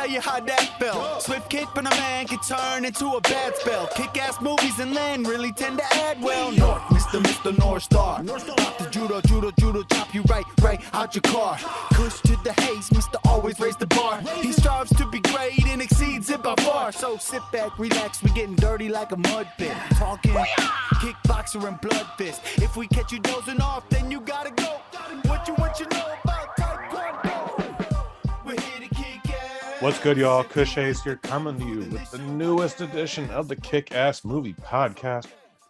tell you how that felt. Swift kick from a man can turn into a bad spell. Kick-ass movies and land really tend to add well. North, Mr. North Star. Pop the judo, chop you right out your car. Kush to the haze, Mr. Always raise the bar. He strives to be great and exceeds it by far. So sit back, relax, we getting dirty like a mud pit. Talking kickboxer and blood fist. If we catch you dozing off, then you gotta go. What you know about Taekwondo? We're here to kick ass. What's good, y'all? Kush here, coming to you with the newest edition of the Kick-Ass Movie Podcast.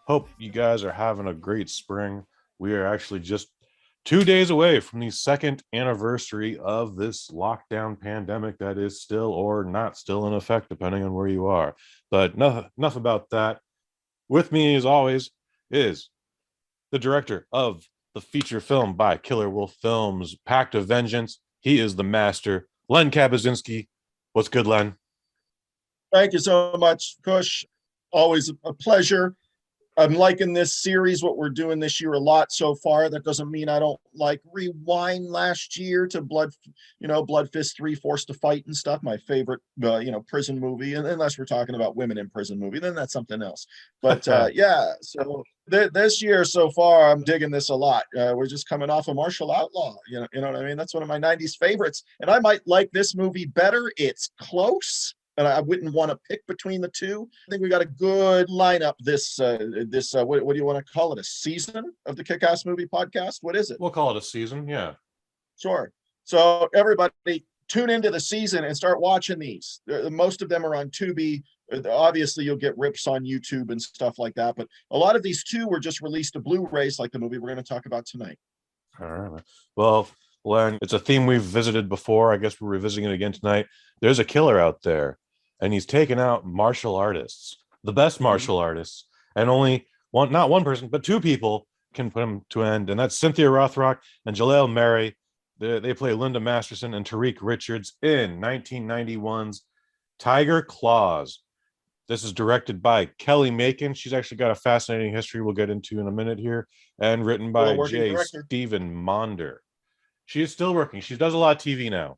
Hope you guys are having a great spring. We are actually just 2 days away from the second anniversary of this lockdown pandemic that is still or not still in effect, depending on where you are. But enough about that. With me, as always, is the director of the feature film by Killer Wolf Films, Pact of Vengeance. He is the master, Len Kabasinski. What's good, Len? Thank you so much, Kush. Always a pleasure. I'm liking this series, what we're doing this year a lot so far. That doesn't mean I don't like rewind last year to Blood Fist 3, Forced to Fight and stuff. My favorite, prison movie. And unless we're talking about women in prison movie, then that's something else. But yeah, so this year so far, I'm digging this a lot. We're just coming off of Martial Outlaw. You know what I mean? That's one of my 90s favorites. And I might like this movie better. It's close. And I wouldn't want to pick between the two. I think we got a good lineup this what do you want to call it? A season of the Kick-Ass Movie Podcast? What is it? We'll call it a season, yeah. Sure. So everybody tune into the season and start watching these. Most of them are on Tubi. Obviously, you'll get rips on YouTube and stuff like that. But a lot of these too were just released to Blu-rays, like the movie we're going to talk about tonight. All right. Well, Len, it's a theme we've visited before. I guess we're revisiting it again tonight. There's a killer out there, and he's taken out martial artists, the best martial artists, and only not one person, but two people can put him to end, and that's Cynthia Rothrock and Jalal Merhi. They play Linda Masterson and Tariq Richards in 1991's Tiger Claws. This is directed by Kelly Macon. She's actually got a fascinating history we'll get into in a minute here, and written by J. Stephen Monder. She is still working. She does a lot of TV now.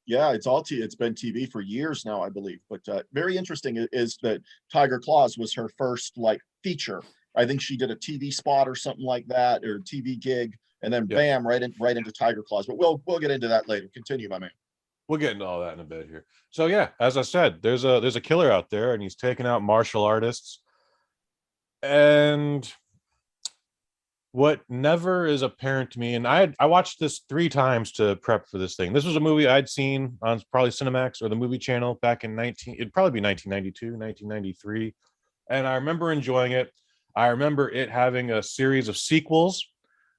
Yeah, it's been TV for years now, I believe. But very interesting is that Tiger Claws was her first feature. I think she did a TV spot or something like that, or a TV gig, and then bam, right into Tiger Claws. But we'll get into that later. Continue, my man. We'll get into all that in a bit here. So yeah, as I said, there's a killer out there, and he's taking out martial artists. And what never is apparent to me, and I watched this 3 times to prep for this thing. This was a movie I'd seen on probably Cinemax or the Movie Channel back in it'd probably be 1992, 1993. And I remember enjoying it. I remember it having a series of sequels.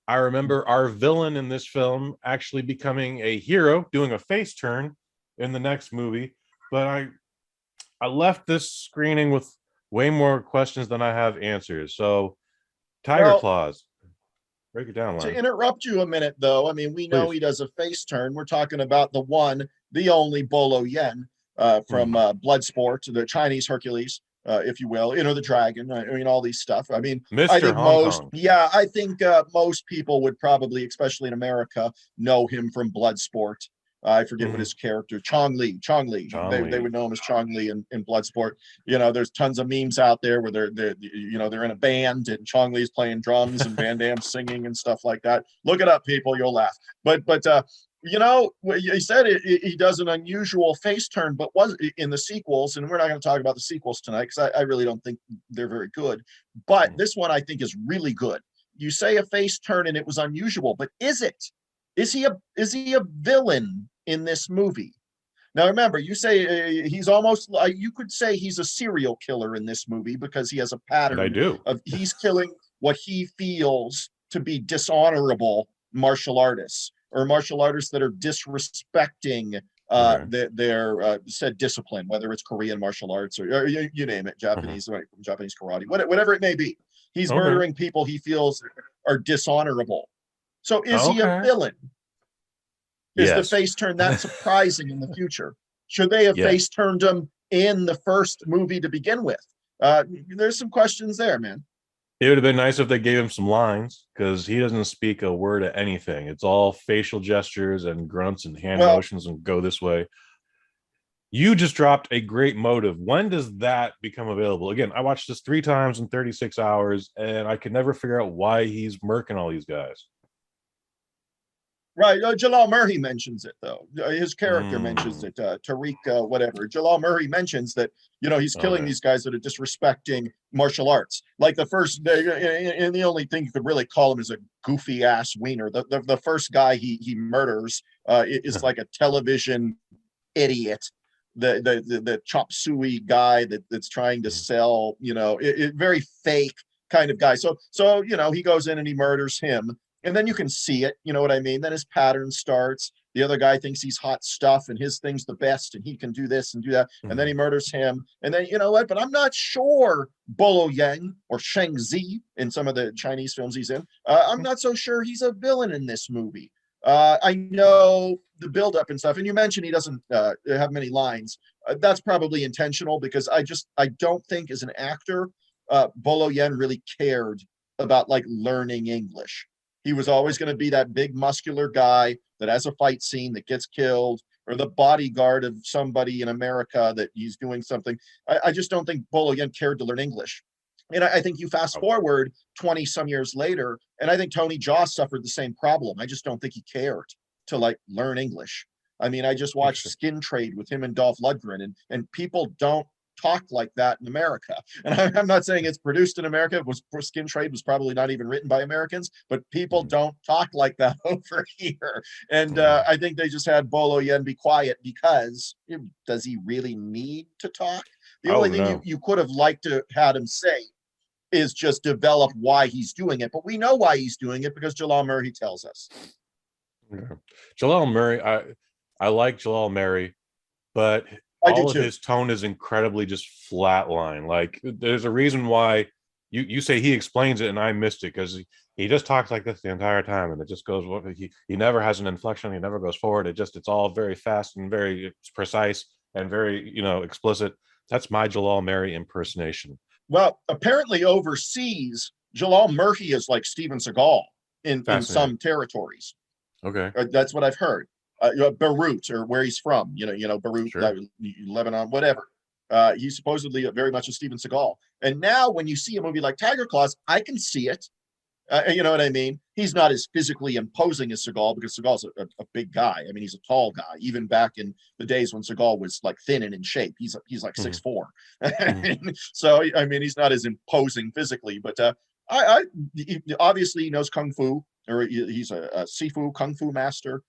I remember our villain in this film actually becoming a hero, doing a face turn in the next movie. But I left this screening with way more questions than I have answers. So Tiger Claws. Break it down, Len. To interrupt you a minute, though, I mean, we know He does a face turn. We're talking about the one, the only Bolo Yeung from Bloodsport, the Chinese Hercules, if you will. The dragon. I mean, all these stuff. I mean, I think I think most people would probably, especially in America, know him from Bloodsport. I forget what his character, Chong Li. They would know him as Chong Li in Bloodsport. There's tons of memes out there where they're in a band and Chong Li's playing drums and Van Damme's singing and stuff like that. Look it up, people. You'll laugh. But you said he does an unusual face turn, but was in the sequels, and we're not going to talk about the sequels tonight because I really don't think they're very good. But this one I think is really good. You say a face turn and it was unusual, but is it? Is he a villain in this movie? Now, remember, you say he's almost like, you could say he's a serial killer in this movie because he has a pattern of he's killing what he feels to be dishonorable martial artists or martial artists that are disrespecting their said discipline, whether it's Korean martial arts or you name it, Japanese karate, whatever it may be. He's murdering people he feels are dishonorable. So is he a villain? Is the face turn that surprising in the future? Should they have face turned him in the first movie to begin with? There's some questions there, man. It would have been nice if they gave him some lines, because he doesn't speak a word of anything. It's all facial gestures and grunts and hand motions and go this way. You just dropped a great motive. When does that become available? Again, I watched this 3 times in 36 hours, and I could never figure out why he's murking all these guys. Right. Jalal Merhi mentions it, though. His character mentions it. Tariq, whatever. Jalal Merhi mentions that, he's killing these guys that are disrespecting martial arts. Like the first day, and the only thing you could really call him is a goofy ass wiener. The first guy he murders is like a television idiot. The chop suey guy that's trying to sell, very fake kind of guy. So he goes in and he murders him. And then you can see it, you know what I mean? Then his pattern starts. The other guy thinks he's hot stuff and his thing's the best and he can do this and do that. And then he murders him. And then, you know what? But I'm not sure Bolo Yeung or Shang Zi in some of the Chinese films he's in. I'm not so sure he's a villain in this movie. I know the buildup and stuff. And you mentioned he doesn't have many lines. That's probably intentional because I don't think as an actor, Bolo Yeung really cared about like learning English. He was always going to be that big muscular guy that has a fight scene that gets killed, or the bodyguard of somebody in America that he's doing something. I just don't think Bolo Yeung cared to learn English. And I think you fast forward 20 some years later, and I think Tony Jaa suffered the same problem. I just don't think he cared to like learn English. I mean, I just watched Skin Trade with him and Dolph Lundgren, and people don't talk like that in America. And I'm not saying it's produced in America. It was Skin Trade was probably not even written by Americans, but people don't talk like that over here. And I think they just had Bolo Yeung be quiet because does he really need to talk? The only thing you could have liked to had him say is just develop why he's doing it. But we know why he's doing it because Jalal Merhi tells us. Jalal Merhi, I like Jalal Merhi, but all of his tone is incredibly just flatline. Like there's a reason why you say he explains it and I missed it because he just talks like this the entire time and it just goes, he never has an inflection. He never goes forward. It's all very fast and very precise and very, explicit. That's my Jalal Merhi impersonation. Well, apparently overseas, Jalal Merhi is like Steven Seagal in some territories. Okay. That's what I've heard. Beirut or where he's from, Beirut, sure. Lebanon, whatever. He's supposedly very much a Steven Seagal. And now when you see a movie like Tiger Claws, I can see it. You know what I mean? He's not as physically imposing as Seagal because Seagal's a big guy. I mean, he's a tall guy. Even back in the days when Seagal was like thin and in shape, he's like 6'4". So, I mean, he's not as imposing physically, but he obviously knows Kung Fu, or he's a Sifu Kung Fu master.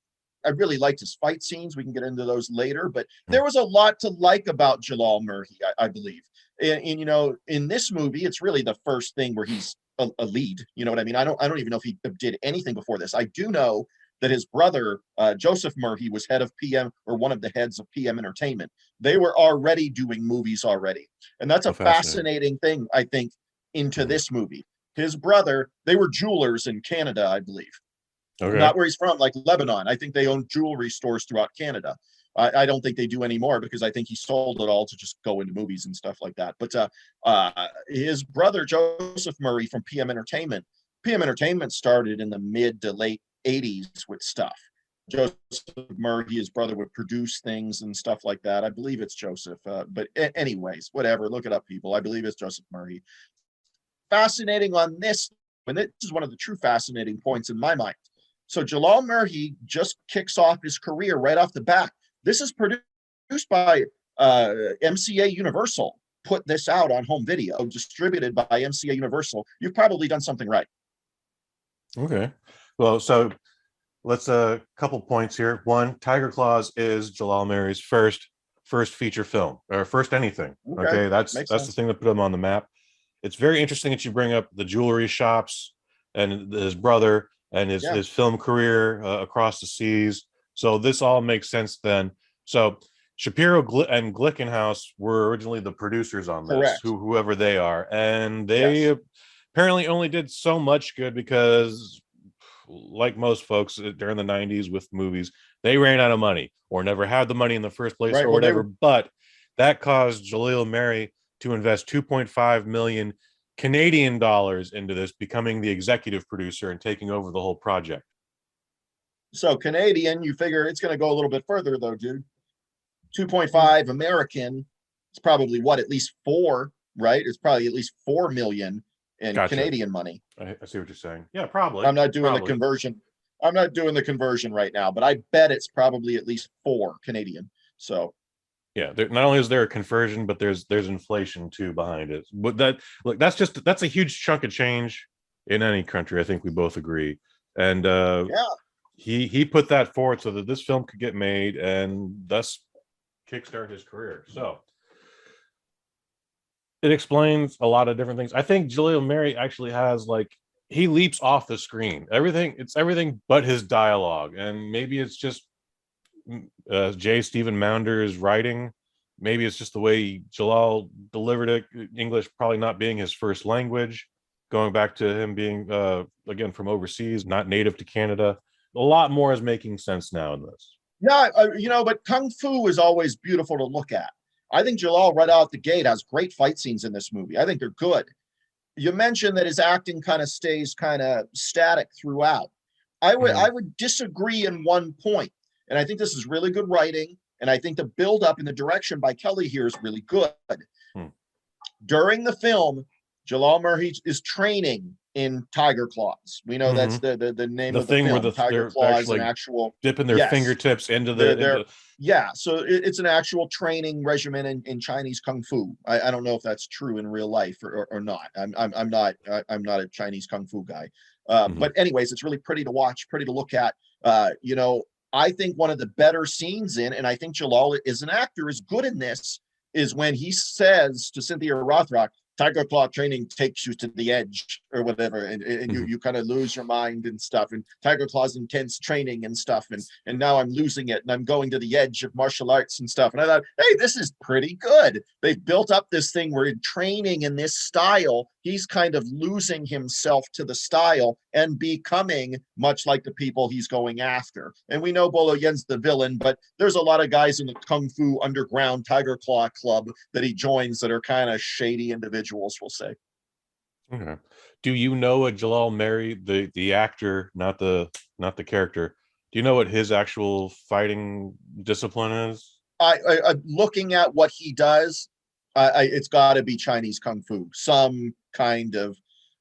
I really liked his fight scenes. We can get into those later, but there was a lot to like about Jalal Merhi, I believe. And in this movie, it's really the first thing where he's a lead. You know what I mean? I don't even know if he did anything before this. I do know that his brother, Joseph Merhi, was head of PM, or one of the heads of PM Entertainment. They were already doing movies already. And that's a fascinating thing, I think, into this movie. His brother, they were jewelers in Canada, I believe. Okay. Not where he's from, like Lebanon. I think they own jewelry stores throughout Canada. I don't think they do anymore because I think he sold it all to just go into movies and stuff like that. But his brother, Joseph Merhi from PM Entertainment started in the mid to late 80s with stuff. Joseph Merhi, his brother, would produce things and stuff like that. I believe it's Joseph. But anyways, whatever. Look it up, people. I believe it's Joseph Merhi. Fascinating on this, and this is one of the true fascinating points in my mind. So Jalal Merhi just kicks off his career right off the bat. This is produced by MCA Universal. Put this out on home video, distributed by MCA Universal. You've probably done something right. Okay. Well, so let's couple points here. One, Tiger Claws is Jalal Merhi's first feature film, or first anything. Okay, that's the thing that put him on the map. It's very interesting that you bring up the jewelry shops and his brother and his film career across the seas. So this all makes sense then. So Shapiro and Glickenhaus were originally the producers on this, whoever they are. And they apparently only did so much good because, like most folks during the 90s with movies, they ran out of money or never had the money in the first place or whatever. But that caused Jalal Merhi to invest 2.5 million Canadian dollars into this, becoming the executive producer and taking over the whole project. So Canadian, you figure it's going to go a little bit further though, dude. 2.5 American. It's probably what, at least 4, right? It's probably at least 4 million in Gotcha. Canadian money. I see what you're saying. Yeah, probably. I'm not doing the conversion. I'm not doing the conversion right now, but I bet it's probably at least 4 Canadian. So yeah, not only is there a conversion, but there's inflation too behind it. But that's a huge chunk of change in any country. I think we both agree. And yeah, he put that forward so that this film could get made and thus kickstart his career. So it explains a lot of different things. I think Jalil Merhi actually has he leaps off the screen. It's everything but his dialogue, and maybe it's just J. Stephen Mounder's writing. Maybe it's just the way Jalal delivered it. English probably not being his first language, going back to him being again from overseas, not native to Canada. A lot more is making sense now in this. Yeah, but Kung Fu is always beautiful to look at. I think Jalal right out the gate has great fight scenes in this movie. I think they're good. You mentioned that his acting kind of stays kind of static throughout. I would disagree in one point, and I think this is really good writing, and I think the build up and the direction by Kelly here is really good. During the film, Jalal Merhi is training in tiger claws. We know that's the name of the thing film. Where tiger claws, an actual dipping their fingertips into the. Yeah, so it's an actual training regimen in Chinese kung fu. I don't know if that's true in real life or not. I'm not a Chinese kung fu guy. But anyways, it's really pretty to watch, pretty to look at. I think one of the better scenes and I think Jalal as an actor is good in this, is when he says to Cynthia Rothrock, tiger claw training takes you to the edge or whatever, and you kind of lose your mind and stuff, and tiger claws intense training and stuff, and now I'm losing it and I'm going to the edge of martial arts and stuff. And I thought, hey, this is pretty good. They've built up this thing where in training in this style, he's kind of losing himself to the style and becoming much like the people he's going after. And we know Bolo Yen's the villain, but there's a lot of guys in the Kung Fu underground tiger claw club that he joins that are kind of shady individuals, we'll say. Okay. Do you know what Jalal Merhi, the actor, not the character, do you know what his actual fighting discipline is? I looking at what he does, it's got to be Chinese Kung Fu. Some kind of,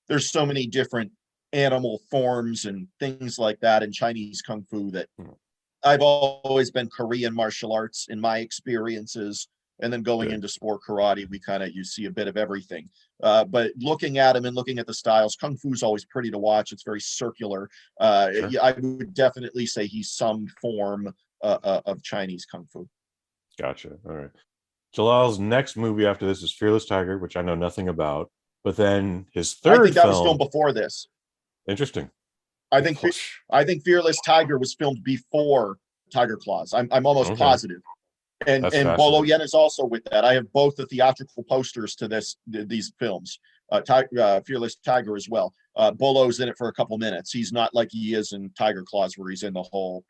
there's so many different animal forms and things like that in Chinese Kung Fu that I've always been Korean martial arts in my experiences. And then going into sport karate, you see a bit of everything. But looking at him and looking at the styles, Kung Fu is always pretty to watch. It's very circular. Sure. I would definitely say he's some form of Chinese Kung Fu. Gotcha. All right. Jalal's next movie after this is Fearless Tiger, which I know nothing about. But then his third I think that was filmed before this. Interesting. I think Fearless Tiger was filmed before Tiger Claws. I'm almost positive. And Bolo Yen is also with that. I have both the theatrical posters to these films. Fearless Tiger as well. Bolo's in it for a couple minutes. He's not like he is in Tiger Claws, where he's in the whole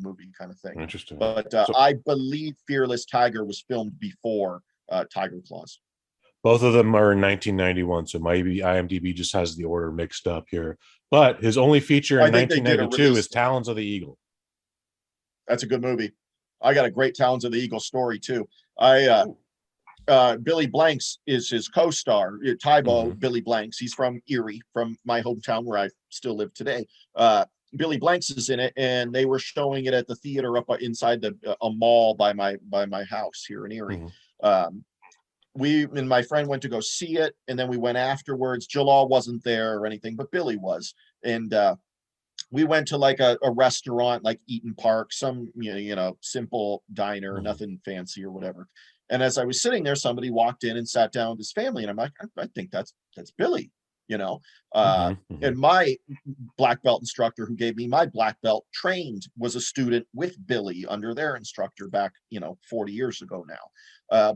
movie kind of thing. Interesting. But I believe Fearless Tiger was filmed before Tiger Claws. Both of them are in 1991, so maybe IMDb just has the order mixed up here. But his only feature in 1992 is Talons of the Eagle. That's a good movie. I got a great Talons of the Eagle story too. Billy Blanks is his co-star. Tybo Billy Blanks. He's from Erie, from my hometown where I still live today. Billy Blanks is in it, and they were showing it at the theater up inside a mall by my house here in Erie. We and my friend went to go see it, and then we went afterwards. Jalal wasn't there or anything, but Billy was, and we went to like a restaurant like Eaton Park, some simple diner, nothing fancy or whatever. And as I was sitting there, somebody walked in and sat down with his family, and I'm like, I think that's Billy, And my black belt instructor, who gave me my black belt, was a student with Billy under their instructor back 40 years ago now.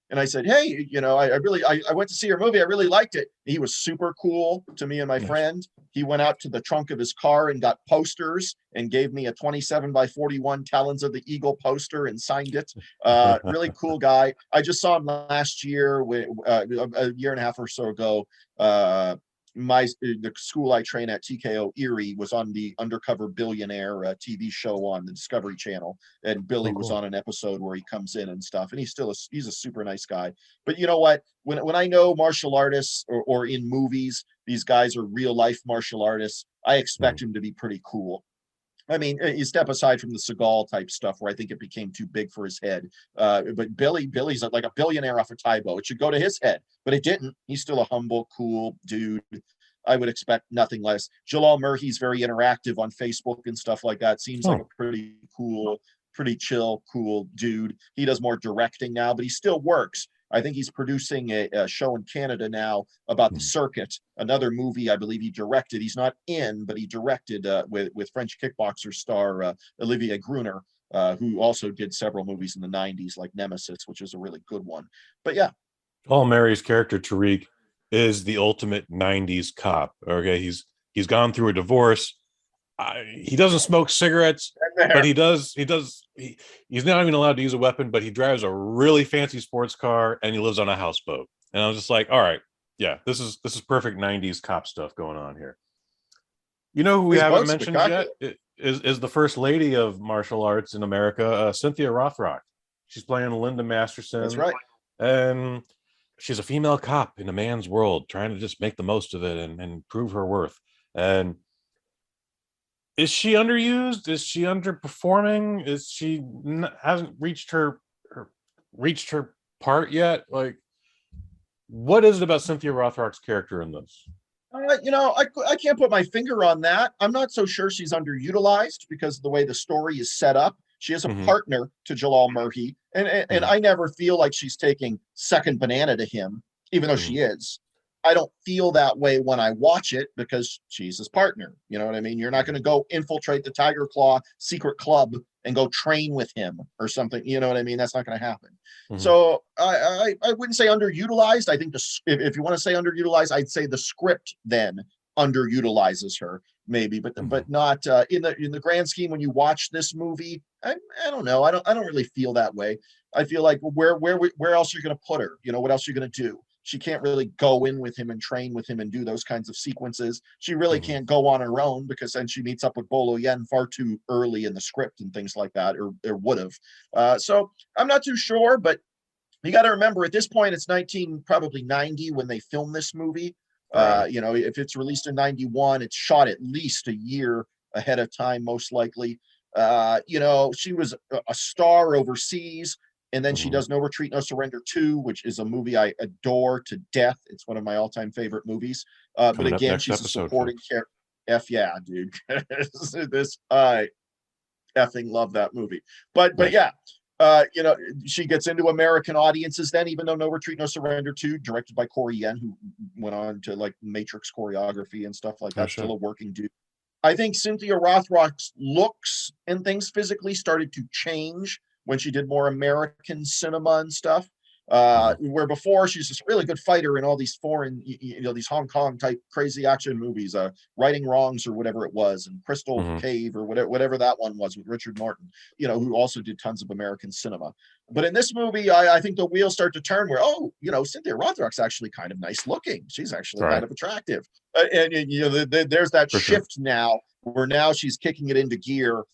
And I said, hey, I went to see your movie. I really liked it. He was super cool to me and my friend. He went out to the trunk of his car and got posters and gave me a 27x41 Talons of the Eagle poster and signed it. Really cool guy. I just saw him last year, a year and a half or so ago, the school I train at, TKO Erie, was on the Undercover Billionaire TV show on the Discovery Channel, and Billy was on an episode where he comes in and stuff, and he's a super nice guy. But you know what? When I know martial artists or in movies, these guys are real life martial artists, I expect him to be pretty cool. I mean, you step aside from the Seagal type stuff where I think it became too big for his head. But Billy's like a billionaire off a Taibo. It should go to his head, but it didn't. He's still a humble, cool dude. I would expect nothing less. Jalal Merhi's very interactive on Facebook and stuff like that. Seems like a pretty cool, pretty chill, cool dude. He does more directing now, but he still works. I think he's producing a show in Canada now about the circuit, another movie I believe he directed. He's not in, but he directed with French kickboxer star Olivier Gruner, who also did several movies in the 90s, like Nemesis, which is a really good one. But yeah. Paul Merri's character, Tariq, is the ultimate 90s cop. Okay, he's gone through a divorce. He doesn't smoke cigarettes, but he's not even allowed to use a weapon, but he drives a really fancy sports car and he lives on a houseboat. And I was just like, all right, yeah, this is perfect 90s cop stuff going on here. You know who we haven't mentioned yet is the first lady of martial arts in America, Cynthia Rothrock. She's playing Linda Masterson. That's right. And she's a female cop in a man's world, trying to just make the most of it and prove her worth. And is she underused? Is she underperforming? Is she hasn't reached her part yet? Like, what is it about Cynthia Rothrock's character in this? I can't put my finger on that. I'm not so sure she's underutilized because of the way the story is set up. She is a partner to Jalal Merhi, and I never feel like she's taking second banana to him, even though she is. I don't feel that way when I watch it because she's his partner. You know what I mean? You're not going to go infiltrate the Tiger Claw secret club and go train with him or something. You know what I mean? That's not going to happen. So I wouldn't say underutilized. I think if you want to say underutilized, I'd say the script then underutilizes her maybe, but not in the grand scheme. When you watch this movie, I don't know. I don't really feel that way. I feel like where else are you going to put her? You know, what else are you going to do? She can't really go in with him and train with him and do those kinds of sequences. She really can't go on her own because then she meets up with Bolo Yen far too early in the script and things like that, or would have. So I'm not too sure, but you got to remember at this point, it's probably 90 when they filmed this movie. You know, if it's released in 91, it's shot at least a year ahead of time, most likely. You know, she was a star overseas. And then she does No Retreat, No Surrender 2, which is a movie I adore to death. It's one of my all-time favorite movies. But again, she's a supporting character. Yeah, dude. I effing love that movie. But yeah, you know, she gets into American audiences then, even though No Retreat, No Surrender 2, directed by Corey Yen, who went on to like Matrix choreography and stuff like that. Still a working dude. I think Cynthia Rothrock's looks and things physically started to change when she did more American cinema and stuff, where before she's this really good fighter in all these foreign, you know, these Hong Kong type crazy action movies, Righting Wrongs or whatever it was, and Crystal Cave or whatever that one was with Richard Norton, you know, who also did tons of American cinema. But in this movie, I think the wheels start to turn where, you know, Cynthia Rothrock's actually kind of nice looking. She's actually kind of attractive. And you know, there's that shift now where now she's kicking it into gear.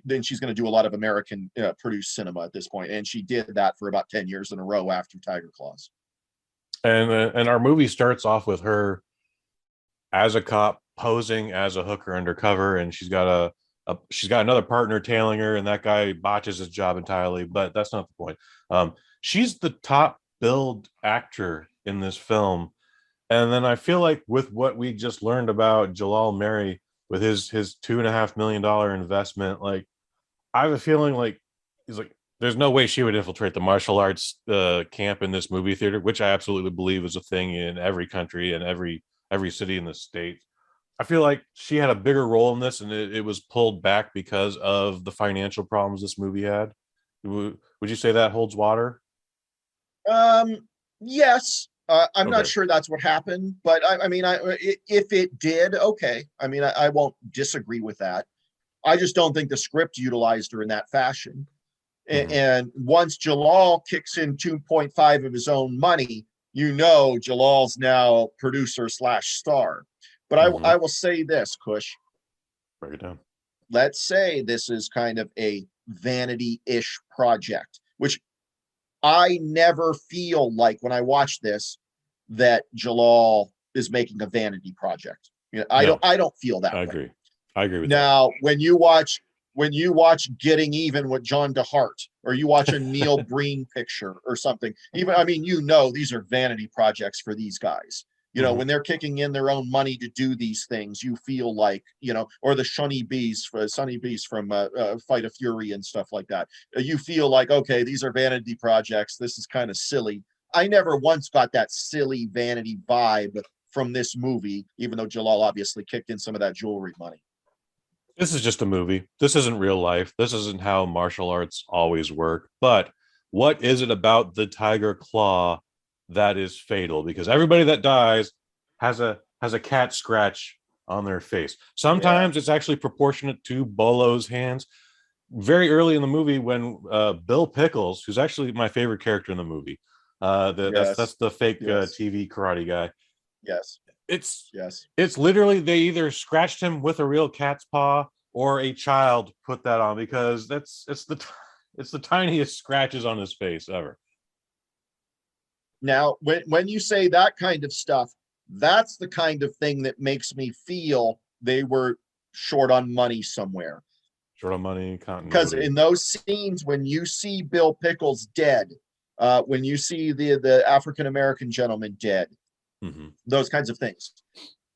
Then she's going to do a lot of American produced cinema at this point, and she did that for about 10 years in a row after Tiger Claws. And our movie starts off with her as a cop posing as a hooker undercover, and she's got another partner tailing her, and that guy botches his job entirely. But that's not the point. She's the top billed actor in this film, and then I feel like with what we just learned about Jalal Merhi, with his $2.5 million investment, like I have a feeling like he's like, there's no way she would infiltrate the martial arts camp in this movie theater, which I absolutely believe is a thing in every country and every city in the state. I feel like she had a bigger role in this, and it was pulled back because of the financial problems this movie had. Would you say that holds water? Yes. I'm not sure that's what happened, but I mean, if it did, okay. I mean, I won't disagree with that. I just don't think the script utilized her in that fashion. And once Jalal kicks in 2.5 of his own money, Jalal's now producer / star. But I will say this, Kush. Break it down. Let's say this is kind of a vanity-ish project, which I never feel like when I watch this that Jalal is making a vanity project. I don't feel that way. I agree with now, when you watch Getting Even with John DeHart, or you watch a Neil Breen picture or something, these are vanity projects for these guys. When they're kicking in their own money to do these things, you feel like, or the Sunny Bees from Fight of Fury and stuff like that. You feel like, okay, these are vanity projects. This is kind of silly. I never once got that silly vanity vibe from this movie, even though Jalal obviously kicked in some of that jewelry money. This is just a movie. This isn't real life. This isn't how martial arts always work. But what is it about the tiger claw that is fatal? Because everybody that dies has a cat scratch on their face. Sometimes it's actually proportionate to Bolo's hands. Very early in the movie, when Bill Pickles, who's actually my favorite character in the movie, that's the fake TV karate guy. Yes. It's literally, they either scratched him with a real cat's paw or a child put that on, because it's the tiniest scratches on his face ever. Now, when you say that kind of stuff, that's the kind of thing that makes me feel they were short on money somewhere. Short on money, continuity. Because in those scenes, when you see Bill Pickles dead, when you see the African-American gentleman dead, those kinds of things,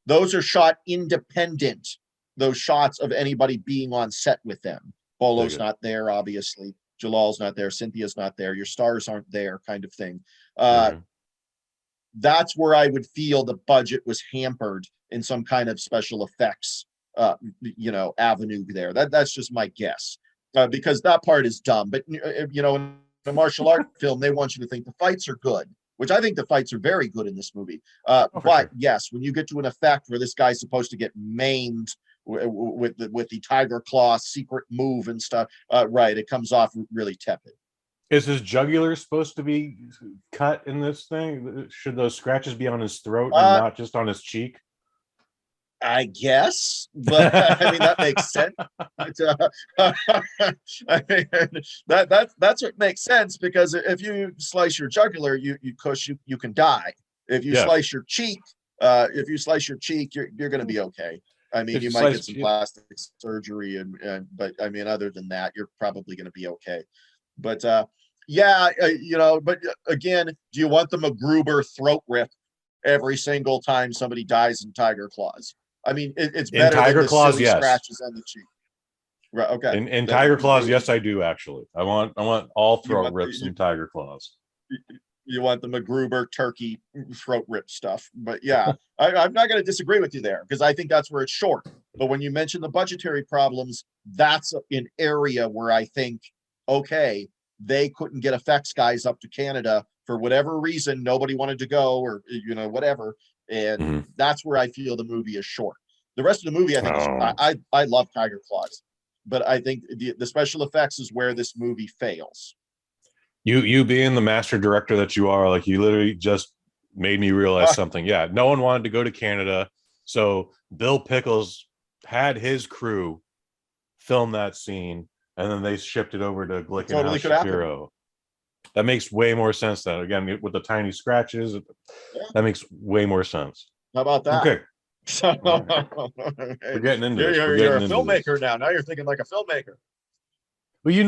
those are shot independent, those shots of anybody being on set with them. Bolo's not there, obviously. Jalal's not there. Cynthia's not there. Your stars aren't there, kind of thing. That's where I would feel the budget was hampered in some kind of special effects, avenue there. That's just my guess, because that part is dumb. But in a martial art film, they want you to think the fights are good, which I think the fights are very good in this movie. Yes, when you get to an effect where this guy's supposed to get maimed with the tiger claw secret move and stuff, it comes off really tepid. Is his jugular supposed to be cut in this thing? Should those scratches be on his throat and not just on his cheek? I guess, but I mean, that makes sense. That's what makes sense, because if you slice your jugular, you can die. If you slice your cheek, you're going to be okay. I mean, you might get some plastic surgery, but I mean, other than that, you're probably going to be okay. But but again, do you want the MacGruber throat rip every single time somebody dies in tiger claws? I mean, it's better in tiger than the claws, silly scratches on the cheek. Right. Okay. In tiger claws, yes, I do actually. I want all throat rips in tiger claws. You want the MacGruber turkey throat rip stuff, but yeah, I'm not going to disagree with you there, because I think that's where it's short. But when you mention the budgetary problems, that's an area where I think, okay, they couldn't get effects guys up to Canada for whatever reason. Nobody wanted to go, or whatever. And that's where I feel the movie is short. The rest of the movie, I think, I love Tiger Claws, but I think the special effects is where this movie fails. You being the master director that you are, like, you literally just made me realize something. Yeah, no one wanted to go to Canada, so Bill Pickles had his crew film that scene, and then they shipped it over to Glickenhaus Shapiro. That makes way more sense then. Again, with the tiny scratches, that makes way more sense. How about that? Okay. So, we're getting into this. You're a filmmaker now. Now you're thinking like a filmmaker. Well, you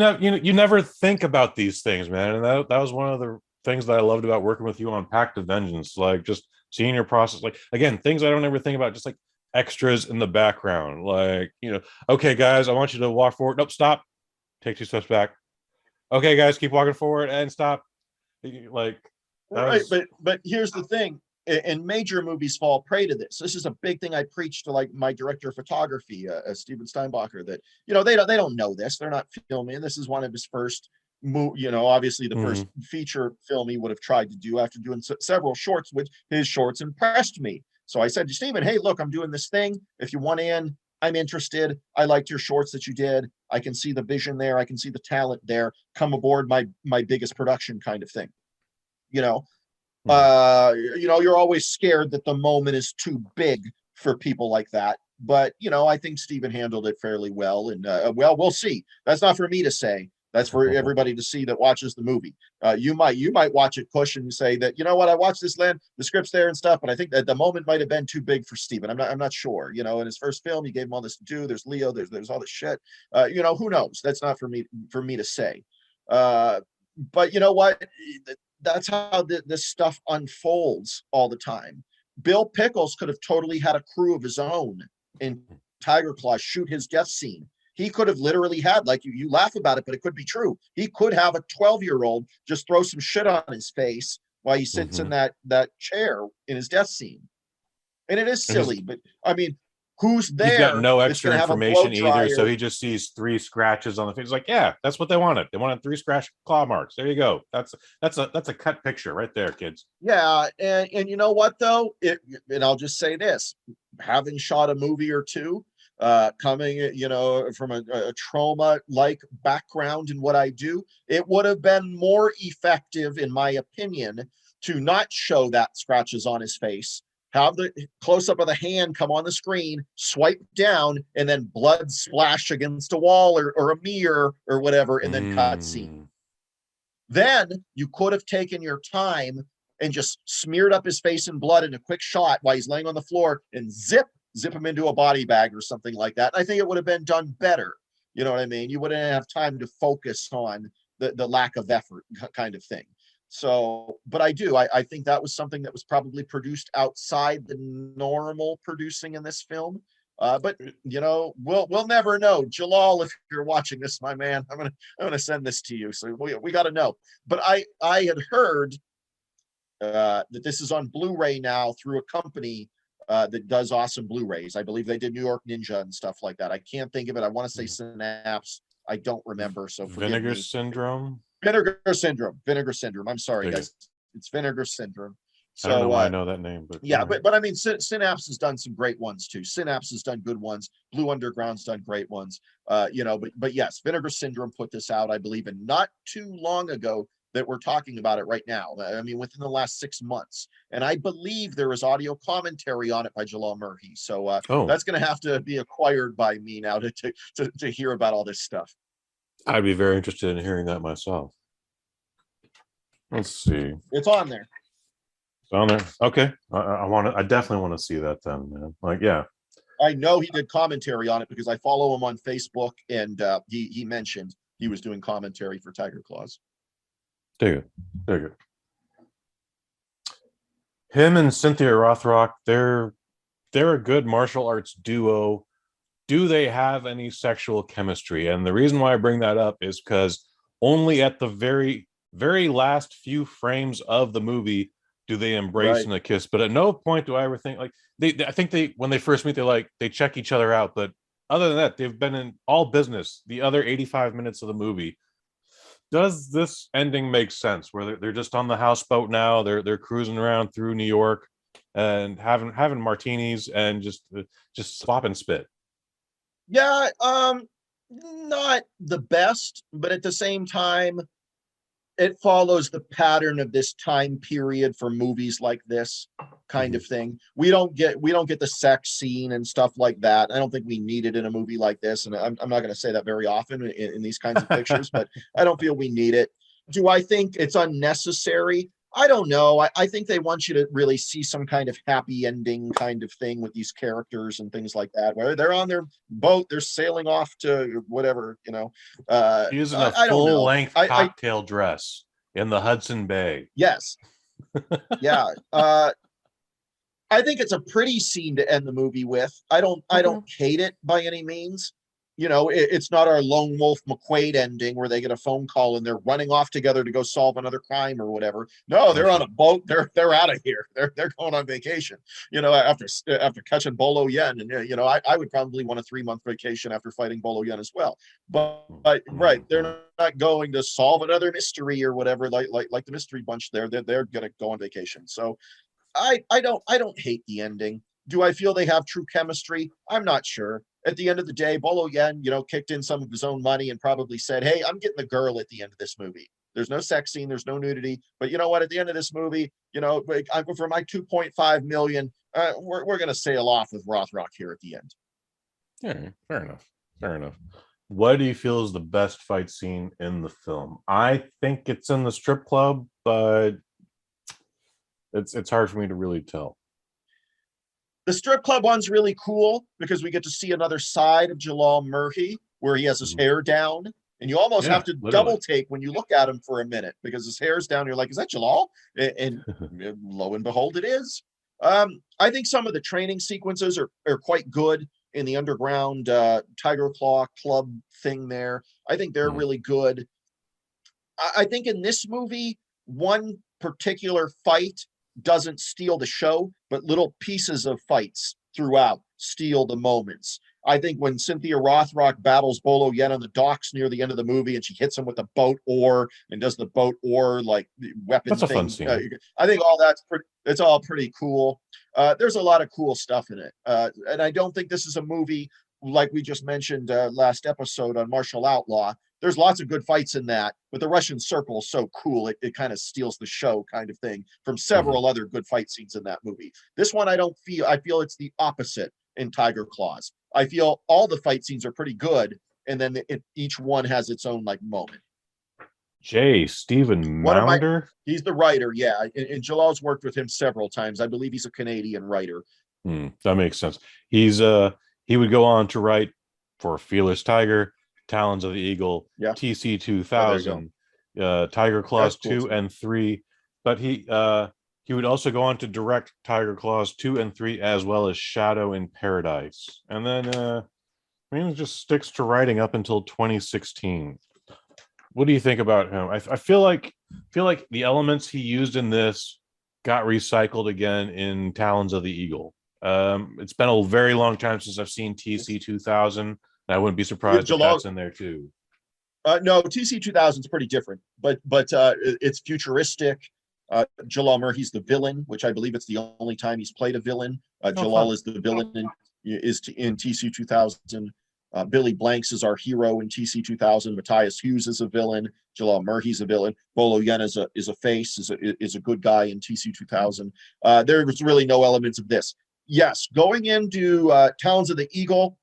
never think about these things, man. And that was one of the things that I loved about working with you on Pact of Vengeance. Like, just seeing your process. Like, again, things I don't ever think about, just like extras in the background. Like, okay, guys, I want you to walk forward. Nope, stop. Take 2 steps back. Okay, guys, keep walking forward and stop. Like, but here's the thing, and major movies fall prey to this. This is a big thing I preach to, like, my director of photography, Steven Steinbacher, that they don't know this. They're not filming. This is one of his first obviously the first feature film he would have tried to do after doing several shorts, which his shorts impressed me. So I said to Steven, hey, look, I'm doing this thing. If you want in, I'm interested. I liked your shorts that you did. I can see the vision there. I can see the talent there. Come aboard my biggest production, kind of thing. You know, you're always scared that the moment is too big for people like that. But, you know, I think Steven handled it fairly well. And, well, we'll see. That's not for me to say. That's for everybody to see that watches the movie. You might watch it, Kush, and say that, you know what, I watched this land, the script's there and stuff, but I think that the moment might have been too big for Steven. I'm not sure. You know, in his first film, he gave him all this to do. There's Leo, there's all this shit. You know, who knows? That's not for me to say. But you know what? That's how this stuff unfolds all the time. Bill Pickles could have totally had a crew of his own in Tiger Claw shoot his death scene. He could have literally had, like, you laugh about it, but it could be true. He could have a 12-year-old just throw some shit on his face while he sits in that chair in his death scene. And it is silly, but I mean, who's there? He's got no extra information either, so he just sees 3 scratches on the face. He's like, yeah, that's what they wanted. They wanted 3 scratch claw marks. There you go. That's a cut picture right there, kids. Yeah, and you know what though? And I'll just say this: having shot a movie or two, coming, you know, from a trauma-like background in what I do, it would have been more effective, in my opinion, to not show that scratches on his face. Have the close-up of the hand come on the screen, swipe down, and then blood splash against a wall or a mirror or whatever, and then cut scene. Then you could have taken your time and just smeared up his face in blood in a quick shot while he's laying on the floor and zip him into a body bag or something like that. I think it would have been done better. You know what I mean? You wouldn't have time to focus on the lack of effort kind of thing. So, but I think that was something that was probably produced outside the normal producing in this film. But you know, we'll never know. Jalal, if you're watching this, my man, I'm gonna send this to you. So we got to know. But I had heard that this is on Blu-ray now through a company that does awesome Blu-rays. I believe they did New York Ninja and stuff like that. I can't think of it. I want to say Synapse. I don't remember. So Vinegar Syndrome. Vinegar Syndrome. I'm sorry, guys. It's Vinegar Syndrome. So, I don't know why I know that name, but yeah, but I mean, Synapse has done some great ones too. Synapse has done good ones. Blue Underground's done great ones. You know, but yes, Vinegar Syndrome put this out, I believe, and not too long ago that we're talking about it right now. I mean, within the last 6 months, and I believe there is audio commentary on it by Jalal Merhi. So that's going to have to be acquired by me now to hear about all this stuff. I'd be very interested in hearing that myself. Let's see. It's on there. It's on there. Okay. I definitely want to see that then, man. Like, yeah. I know he did commentary on it because I follow him on Facebook, and he mentioned he was doing commentary for Tiger Claws. Dig it. Him and Cynthia Rothrock, they're a good martial arts duo. Do they have any sexual chemistry? And the reason why I bring that up is because only at the very, very last few frames of the movie do they embrace and a kiss. But at no point do I ever think, like, I think when they first meet, they check each other out. But other than that, they've been in all business the other 85 minutes of the movie. Does this ending make sense? Where they're just on the houseboat now, they're cruising around through New York and having martinis and just swap and spit. Yeah, not the best, but at the same time, it follows the pattern of this time period for movies like this kind of thing. We don't get the sex scene and stuff like that. I don't think we need it in a movie like this, and I'm not going to say that very often in these kinds of pictures, but I don't feel we need it. Do I think it's unnecessary? I don't know. I think they want you to really see some kind of happy ending kind of thing with these characters and things like that, where they're on their boat, they're sailing off to whatever, you know. Using a full-length cocktail dress in the Hudson Bay. Yes. Yeah. I think it's a pretty scene to end the movie with. I don't hate it by any means. You know, it's not our Lone Wolf McQuaid ending where they get a phone call and they're running off together to go solve another crime or whatever. No, they're on a boat. They're out of here. They're going on vacation. You know, after catching Bolo Yen, and you know, I would probably want a 3-month vacation after fighting Bolo Yen as well. But right, they're not going to solve another mystery or whatever like the mystery bunch. They're gonna go on vacation. So I don't hate the ending. Do I feel they have true chemistry? I'm not sure. At the end of the day, Bolo Yen, you know, kicked in some of his own money and probably said, "Hey, I'm getting the girl at the end of this movie." There's no sex scene. There's no nudity. But you know what? At the end of this movie, you know, for my 2.5 million, we're going to sail off with Rothrock here at the end. Yeah, fair enough. Fair enough. What do you feel is the best fight scene in the film? I think it's in the strip club, but it's hard for me to really tell. The strip club one's really cool because we get to see another side of Jalal Merhi, where he has his hair down, and you almost have to double take when you look at him for a minute because his hair's down. You're like, is that Jalal? And lo and behold, it is. I think some of the training sequences are quite good in the underground Tiger Claw club thing there. I think they're really good. I think in this movie, one particular fight doesn't steal the show, but little pieces of fights throughout steal the moments. I think when Cynthia Rothrock battles Bolo Yen on the docks near the end of the movie, and she hits him with a boat oar and does the boat oar like weapon That's thing. A fun scene. I think it's all pretty cool. There's a lot of cool stuff in it, and I don't think this is a movie like we just mentioned last episode on Martial Outlaw. There's lots of good fights in that, but the Russian Circle is so cool, it kind of steals the show kind of thing from several other good fight scenes in that movie. This one, I feel it's the opposite in Tiger Claws. I feel all the fight scenes are pretty good, and then each one has its own like moment. Stephen Maunder? He's the writer, yeah. And Jalal's worked with him several times. I believe he's a Canadian writer. That makes sense. He would go on to write for Fearless Tiger, Talons of the Eagle, TC 2000, Tiger Claws 2 and 3. But he would also go on to direct Tiger Claws 2 and 3, as well as Shadow in Paradise. And then he just sticks to writing up until 2016. What do you think about him? I feel like the elements he used in this got recycled again in Talons of the Eagle. It's been a very long time since I've seen TC 2000, and I wouldn't be surprised if that's in there too. No, TC 2000 is pretty different, but it's futuristic. Jalal Merhi's the villain, which I believe it's the only time he's played a villain. Jalal is the villain in TC 2000. Billy Blanks is our hero in TC 2000. Matthias Hughes is a villain. Jalal Merhi's a villain. Bolo Yen is a face, is a good guy in TC 2000. There was really no elements of this. Yes, going into Talons of the Eagle,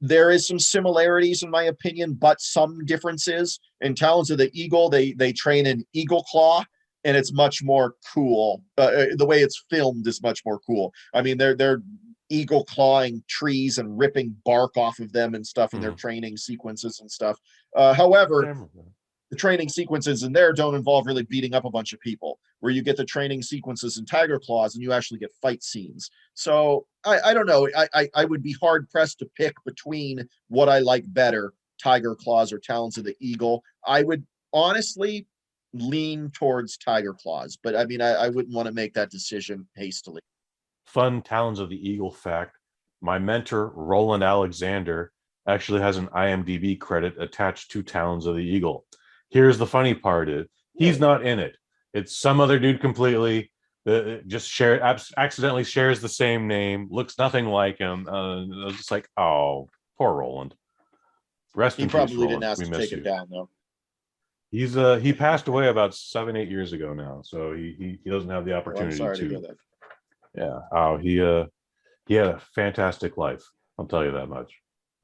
there is some similarities in my opinion, but some differences. In Talons of the Eagle, they train in Eagle Claw, and it's much more cool. The way it's filmed is much more cool. I mean, they're eagle clawing trees and ripping bark off of them and stuff in their training sequences and stuff. However, the training sequences in there don't involve really beating up a bunch of people, where you get the training sequences in Tiger Claws and you actually get fight scenes. So I don't know. I would be hard pressed to pick between what I like better, Tiger Claws or Talons of the Eagle. I would honestly lean towards Tiger Claws, but I mean, I wouldn't want to make that decision hastily. Fun Talons of the Eagle fact: my mentor, Roland Alexander, actually has an IMDb credit attached to Talons of the Eagle. Here's the funny part: he's not in it. It's some other dude completely. Accidentally shares the same name, looks nothing like him. I was just like, oh, poor Roland. Rest in peace, Roland. He probably didn't ask to take it down though. He passed away about 7-8 years ago now, so he doesn't have the opportunity to hear that. Yeah. Oh, he had a fantastic life. I'll tell you that much.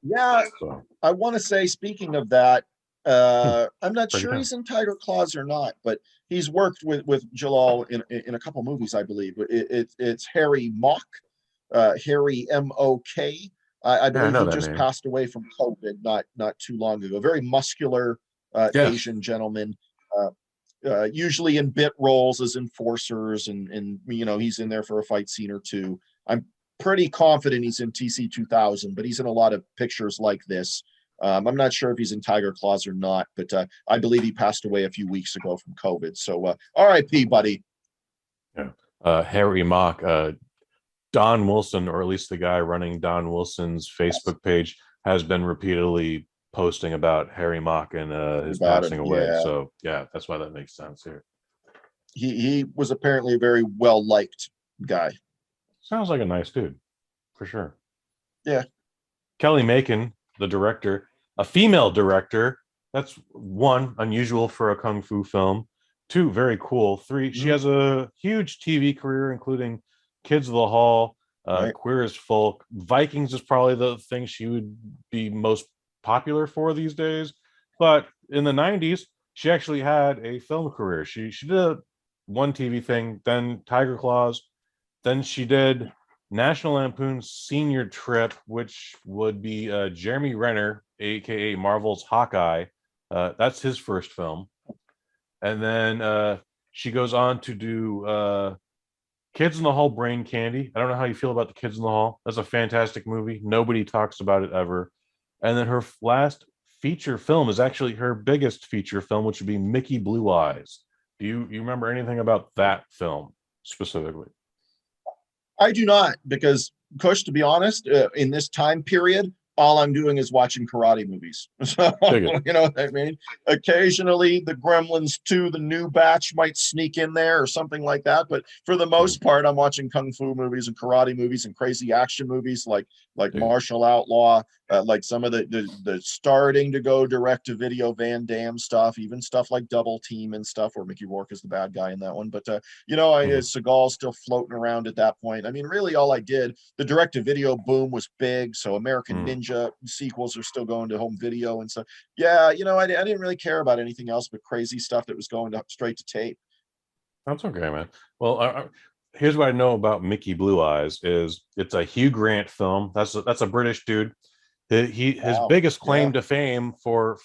Yeah. So I want to say, speaking of that, I'm not sure he's in Tiger Claws or not, but he's worked with Jalal in a couple movies, I believe. It's Harry Mock, Harry M-O-K. I believe he just passed away from COVID not too long ago. Very muscular Asian gentleman. Usually in bit roles as enforcers, and you know, he's in there for a fight scene or two. I'm pretty confident he's in TC 2000, but he's in a lot of pictures like this. I'm not sure if he's in Tiger Claws or not, but I believe he passed away a few weeks ago from COVID. So R.I.P. buddy. Yeah. Harry Mock, Don Wilson, or at least the guy running Don Wilson's Facebook page, has been repeatedly posting about Harry Mock and his passing away. Yeah. So yeah, that's why that makes sense here. He was apparently a very well liked guy. Sounds like a nice dude, for sure. Yeah. Kelly Macon, the director, a female director, That's one, unusual for a kung fu film. Two, very cool. Three, she has a huge TV career, including Kids of the Hall, Right. Queer as Folk. Vikings is probably the thing she would be most popular for these days. But in the 90s, she actually had a film career. She did one TV thing, then Tiger Claws, then she did National Lampoon's Senior Trip, which would be Jeremy Renner, aka Marvel's Hawkeye. That's his first film. And then she goes on to do Kids in the Hall, Brain Candy. I don't know how you feel about the Kids in the Hall. That's a fantastic movie. Nobody talks about it ever. And then her last feature film is actually her biggest feature film, which would be Mickey Blue Eyes. Do you remember anything about that film specifically? I do not, because Kush, to be honest, in this time period, all I'm doing is watching karate movies. So, you know what I mean? Occasionally, the Gremlins 2, the new batch might sneak in there or something like that. But for the most part, I'm watching kung fu movies and karate movies and crazy action movies like Martial Outlaw, like some of the starting to go direct to video Van Damme stuff, even stuff like Double Team and stuff where Mickey Rourke is the bad guy in that one. But you know, Seagal's still floating around at that point. I mean, really, all I did, the direct to video boom was big, so American Ninja sequels are still going to home video and stuff. Yeah, you know, I didn't really care about anything else but crazy stuff that was going straight to tape. That's okay, man. Well, here's what I know about Mickey Blue Eyes is it's a Hugh Grant film. That's a British dude. His biggest claim to fame for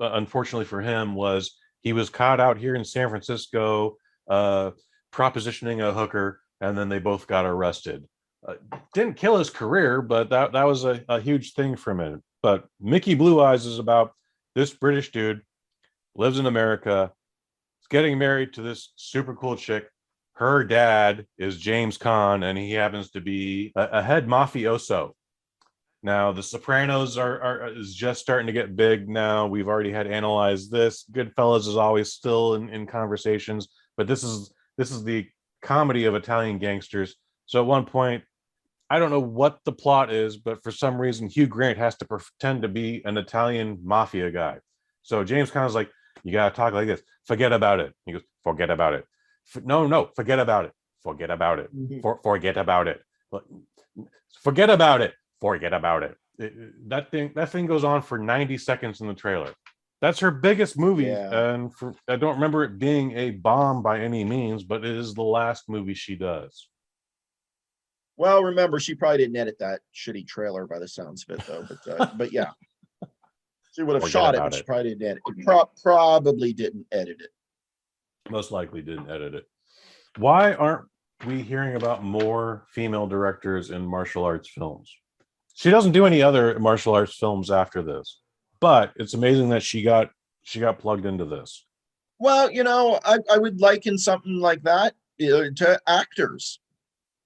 unfortunately for him was he was caught out here in San Francisco propositioning a hooker, and then they both got arrested. Didn't kill his career, but that was a huge thing for him. But Mickey Blue Eyes is about this British dude lives in America, is getting married to this super cool chick. Her dad is James Caan, and he happens to be a head mafioso. Now, The Sopranos is just starting to get big now. We've already had analyzed this. Goodfellas is always still in conversations, but this is the comedy of Italian gangsters. So at one point, I don't know what the plot is, but for some reason, Hugh Grant has to pretend to be an Italian mafia guy. So James Caan's like, you got to talk like this. Forget about it. He goes, forget about it. No, forget about it. Forget about it. Forget about it. Forget about it. Forget about it. That thing goes on for 90 seconds in the trailer. That's her biggest movie, and I don't remember it being a bomb by any means, but it is the last movie she does. Well, remember, she probably didn't edit that shitty trailer by the sounds of it, though. But yeah, she would have shot it, but she probably didn't edit it. Probably didn't edit it. Most likely didn't edit it. Why aren't we hearing about more female directors in martial arts films? She doesn't do any other martial arts films after this, but it's amazing that she got plugged into this. Well, you know, I would liken something like that to actors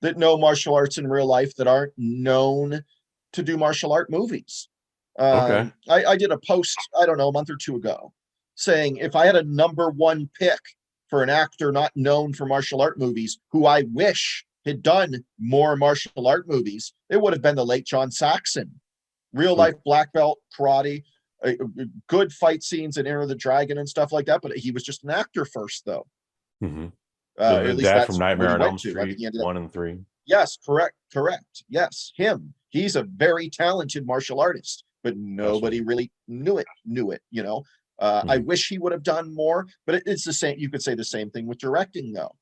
that know martial arts in real life that aren't known to do martial art movies. Okay. I did a post, I don't know, a month or two ago, saying if I had a number one pick for an actor not known for martial art movies, who I wish had done more martial art movies, it would have been the late John Saxon. Real life black belt karate, good fight scenes in Enter the Dragon and stuff like that, but he was just an actor first, though. At least dad from Nightmare on Elm Street 1 and 3. Yes, correct. Yes, him. He's a very talented martial artist, but nobody really knew it. You know, I wish he would have done more, but it's the same. You could say the same thing with directing, though.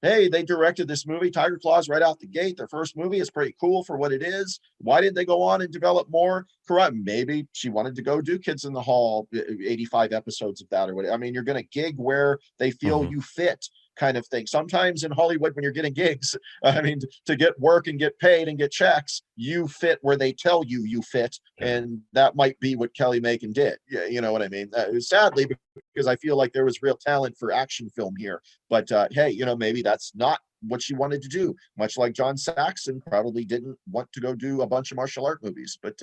Hey, they directed this movie, Tiger Claws, right out the gate. Their first movie is pretty cool for what it is. Why didn't they go on and develop more? Correct. Maybe she wanted to go do Kids in the Hall, 85 episodes of that or whatever. I mean, you're going to gig where they feel you fit, kind of thing. Sometimes in Hollywood, when you're getting gigs, I mean, to get work and get paid and get checks, you fit where they tell you fit. And that might be what Kelly Macon did. Yeah, you know what I mean? Sadly, because I feel like there was real talent for action film here. But hey, you know, maybe that's not what she wanted to do. Much like John Saxon probably didn't want to go do a bunch of martial art movies. But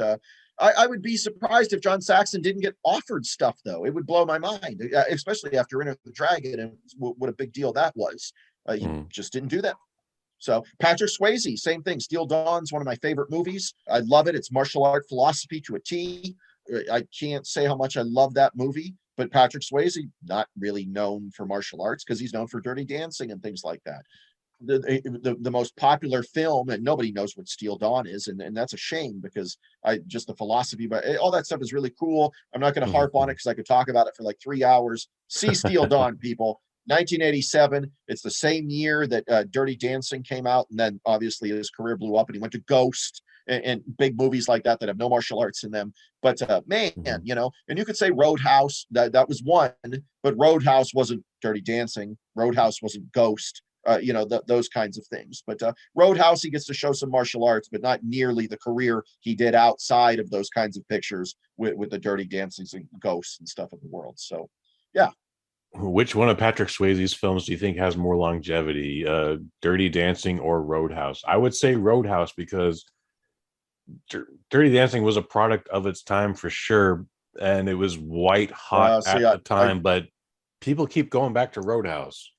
I would be surprised if John Saxon didn't get offered stuff, though. It would blow my mind, especially after Enter the Dragon and what a big deal that was. He just didn't do that. So Patrick Swayze, same thing. Steel Dawn's one of my favorite movies. I love it. It's martial art philosophy to a T. I can't say how much I love that movie, but Patrick Swayze, not really known for martial arts because he's known for Dirty Dancing and things like that. The most popular film, and nobody knows what Steel Dawn is, and that's a shame because I just the philosophy, but all that stuff is really cool. I'm not going to harp on it because I could talk about it for like 3 hours. See Steel Dawn, people. 1987. It's the same year that Dirty Dancing came out, and then obviously his career blew up, and he went to Ghost and big movies like that have no martial arts in them. But man, you know, and you could say Roadhouse. That was one, but Roadhouse wasn't Dirty Dancing. Roadhouse wasn't Ghost. You know, those kinds of things. But Roadhouse, he gets to show some martial arts, but not nearly the career he did outside of those kinds of pictures with the Dirty Dancings and Ghosts and stuff of the world. So, yeah. Which one of Patrick Swayze's films do you think has more longevity, Dirty Dancing or Roadhouse? I would say Roadhouse because Dirty Dancing was a product of its time for sure, and it was white hot at the time, but people keep going back to Roadhouse.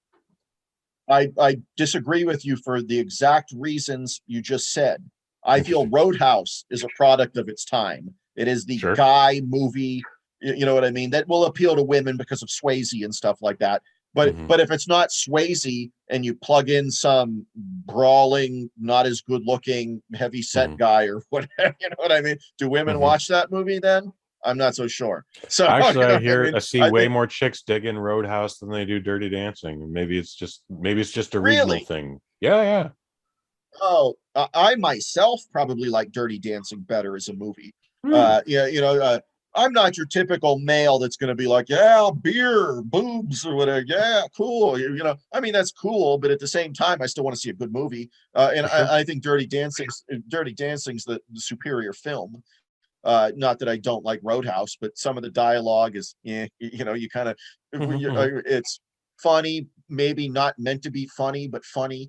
I disagree with you for the exact reasons you just said. I feel Roadhouse is a product of its time. It is the guy movie, you know what I mean, that will appeal to women because of Swayze and stuff like that. But but if it's not Swayze and you plug in some brawling, not as good looking, heavy set guy or whatever, you know what I mean? Do women watch that movie then? I'm not so sure. So actually, you know I see way more chicks digging Roadhouse than they do Dirty Dancing. Maybe it's just a regional thing. Yeah. Oh, I myself probably like Dirty Dancing better as a movie. Yeah, you know, I'm not your typical male that's going to be like, yeah, beer, boobs, or whatever. Yeah, cool. You know, I mean, that's cool, but at the same time, I still want to see a good movie. And I think Dirty Dancing's the superior film. Not that I don't like Roadhouse, but some of the dialogue is, you know, you kind of, it's funny, maybe not meant to be funny, but funny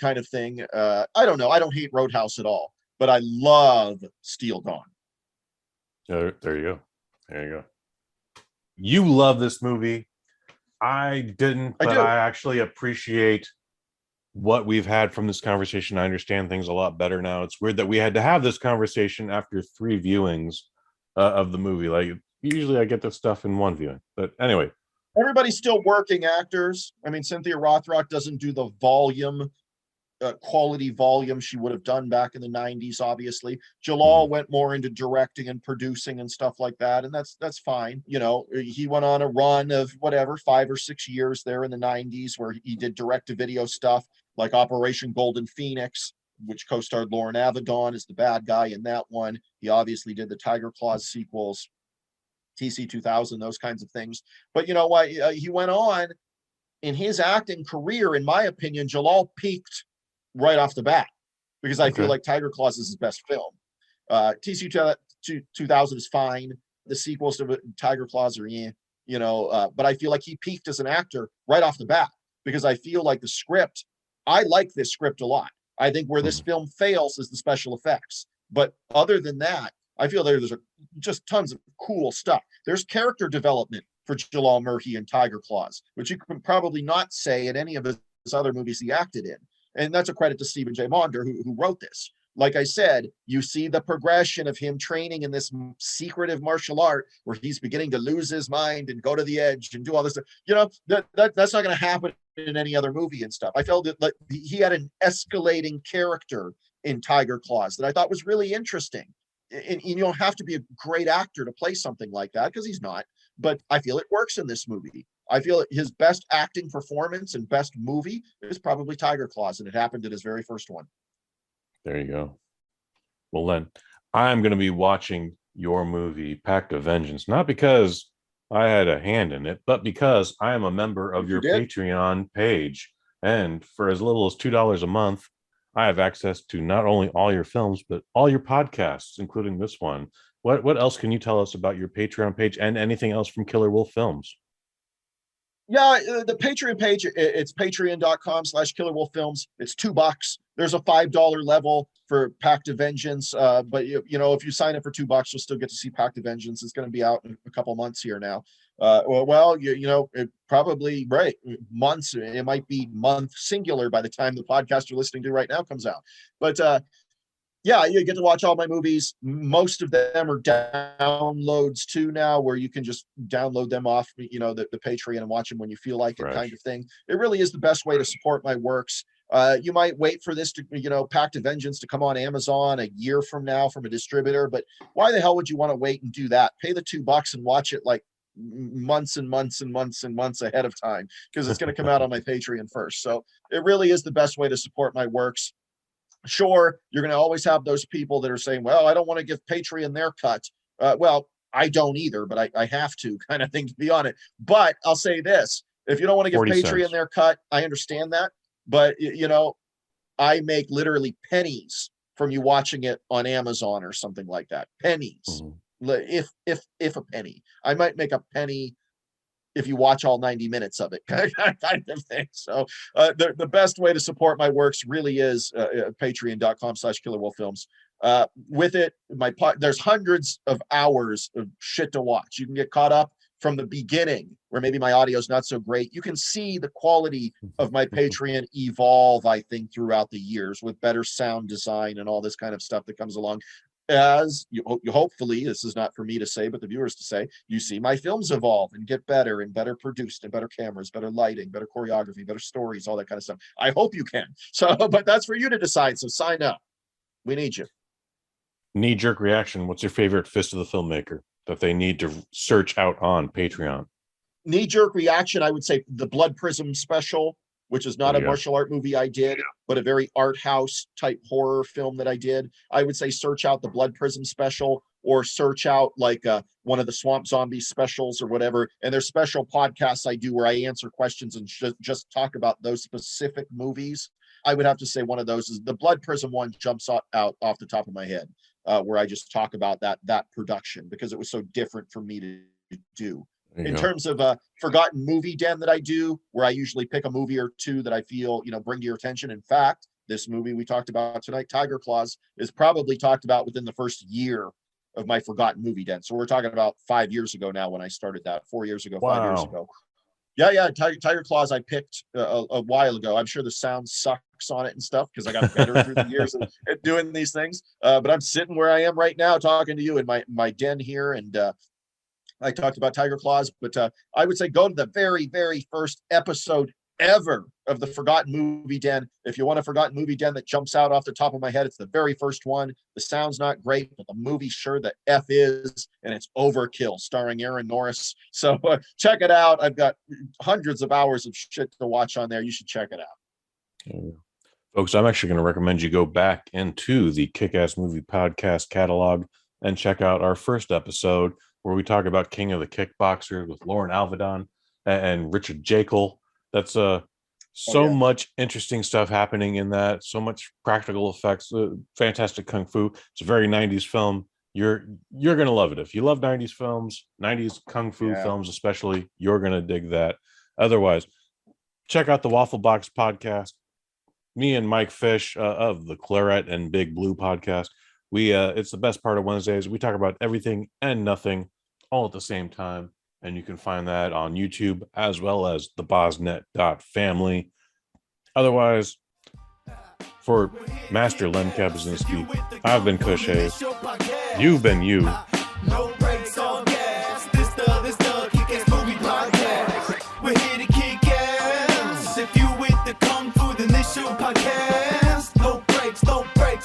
kind of thing. I don't know. I don't hate Roadhouse at all, but I love Steel Dawn. There you go. There you go. You love this movie. I didn't, but I actually appreciate what we've had from this conversation. I understand things a lot better now. It's weird that we had to have this conversation after 3 viewings of the movie. Like usually I get this stuff in 1 viewing, but anyway. Everybody's still working actors. I mean, Cynthia Rothrock doesn't do the volume, quality volume she would have done back in the 90s, obviously. Jalal went more into directing and producing and stuff like that, and that's fine. You know, he went on a run of whatever 5 or 6 years there in the 90s where he did direct-to-video stuff like Operation Golden Phoenix, which co-starred Lauren Avedon as the bad guy in that one. He obviously did the Tiger Claws sequels, TC 2000, those kinds of things. But you know what? He went on in his acting career, in my opinion, Jalal peaked right off the bat because I feel like Tiger Claws is his best film. TC 2000 is fine. The sequels to Tiger Claws are, you know, but I feel like he peaked as an actor right off the bat because I feel like the script, I like this script a lot. I think where this film fails is the special effects. But other than that, I feel there's just tons of cool stuff. There's character development for Jalal Merhi and Tiger Claws, which you can probably not say in any of his other movies he acted in. And that's a credit to Stephen J. Maunder, who wrote this. Like I said, you see the progression of him training in this secretive martial art where he's beginning to lose his mind and go to the edge and do all this stuff. You know, that's not going to happen in any other movie and stuff. I felt that like, he had an escalating character in Tiger Claws that I thought was really interesting. And you don't have to be a great actor to play something like that because he's not. But I feel it works in this movie. I feel his best acting performance and best movie is probably Tiger Claws, and it happened in his very first one. There you go. Well, then I'm going to be watching your movie, Pact of Vengeance, not because I had a hand in it, but because I am a member of your Patreon page. And for as little as $2 a month, I have access to not only all your films, but all your podcasts, including this one. What else can you tell us about your Patreon page and anything else from Killer Wolf Films? Yeah, the Patreon page, it's patreon.com/KillerWolfFilms. It's $2. There's a $5 level for Pact of Vengeance. But you know, if you sign up for $2, you'll still get to see Pact of Vengeance. It's going to be out in a couple months here now. You know, it probably months. It might be month singular by the time the podcast you're listening to right now comes out. But Yeah, you get to watch all my movies. Most of them are downloads too now, where you can just download them off, the Patreon and watch them when you feel like it, kind of thing. It really is the best way to support my works. You might wait for this to, Pact of Vengeance to come on Amazon a year from now from a distributor, but why the hell would you want to wait and do that? Pay the $2 and watch it like months and months and months and months ahead of time, because it's going to come out on my Patreon first. So it really is the best way to support my works. Sure, you're going to always have those people that are saying, well, I don't want to give Patreon their cut. Well, I don't either, but I have to, kind of thing, to be on it. But I'll say this, if you don't want to give Patreon their cut, I understand that. But, I make literally pennies from you watching it on Amazon or something like that. Pennies. Mm-hmm. If a penny. I might make a penny if you watch all 90 minutes of it, kind of thing. So the best way to support my works really is patreon.com/killerwolffilms. With it, there's hundreds of hours of shit to watch. You can get caught up from the beginning, where maybe my audio is not so great. You can see the quality of my Patreon evolve, I think, throughout the years, with better sound design and all this kind of stuff that comes along. As you hopefully, this is not for me to say, but the viewers to say, you see my films evolve and get better and better produced, and better cameras, better lighting, better choreography, better stories, all that kind of stuff. I hope you can. So, but that's for you to decide. So sign up. We need you. Knee-jerk reaction. What's your favorite fist of the filmmaker that they need to search out on Patreon? Knee-jerk reaction, I would say the Blood Prism special, which is not a martial art movie I did, but a very art house type horror film that I did. I would say search out the Blood Prism special, or search out like one of the Swamp Zombie specials or whatever. And there's special podcasts I do where I answer questions and just talk about those specific movies. I would have to say one of those is the Blood Prism one. Jumps out off the top of my head, where I just talk about that production, because it was so different for me to do. In terms of a forgotten movie den that I do, where I usually pick a movie or two that I feel, bring to your attention. In fact, this movie we talked about tonight, Tiger Claws, is probably talked about within the first year of my forgotten movie den. So we're talking about 5 years ago now when I started that, 4 years ago, 5 years ago. Yeah. Tiger Claws I picked a while ago. I'm sure the sound sucks on it and stuff, because I got better through the years at doing these things. But I'm sitting where I am right now talking to you in my den here, and I talked about Tiger Claws, but I would say go to the very, very first episode ever of the Forgotten Movie Den. If you want a Forgotten Movie Den that jumps out off the top of my head, it's the very first one. The sound's not great, but the movie sure the F is, and it's Overkill, starring Aaron Norris. So check it out. I've got hundreds of hours of shit to watch on there. You should check it out. Folks, I'm actually going to recommend you go back into the Kick-Ass Movie Podcast catalog and check out our first episode, where we talk about King of the Kickboxers with Lauren Alvedon and Richard Jekyll. That's so much interesting stuff happening in that. So much practical effects, fantastic kung fu. It's a very 90s film. You're gonna love it. If you love 90s films, 90s kung fu films especially, you're gonna dig that. Otherwise, check out the Waffle Box podcast. Me and Mike Fish of the Claret and Big Blue podcast. It's the best part of Wednesdays. We talk about everything and nothing all at the same time, and you can find that on YouTube as well as the BosNet.family. Otherwise, for Master Len Kabasinski, I've been Kush Hayes. You've been you. No brakes on gas. This the Kick-Ass Movie Podcast. We're here to kick ass. If you with the kung fu, then this your podcast. No brakes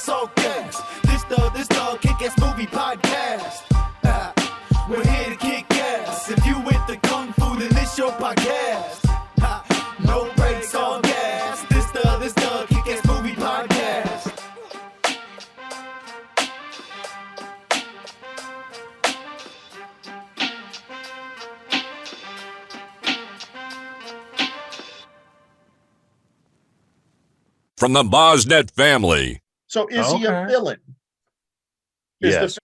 on gas. This the Kick-Ass Movie Podcast. We're here to kick ass. If you with the kung fu, then this your podcast. No brakes on gas. This the Kick-Ass Movie Podcast. From the BosNet family. So is he a villain? Yes.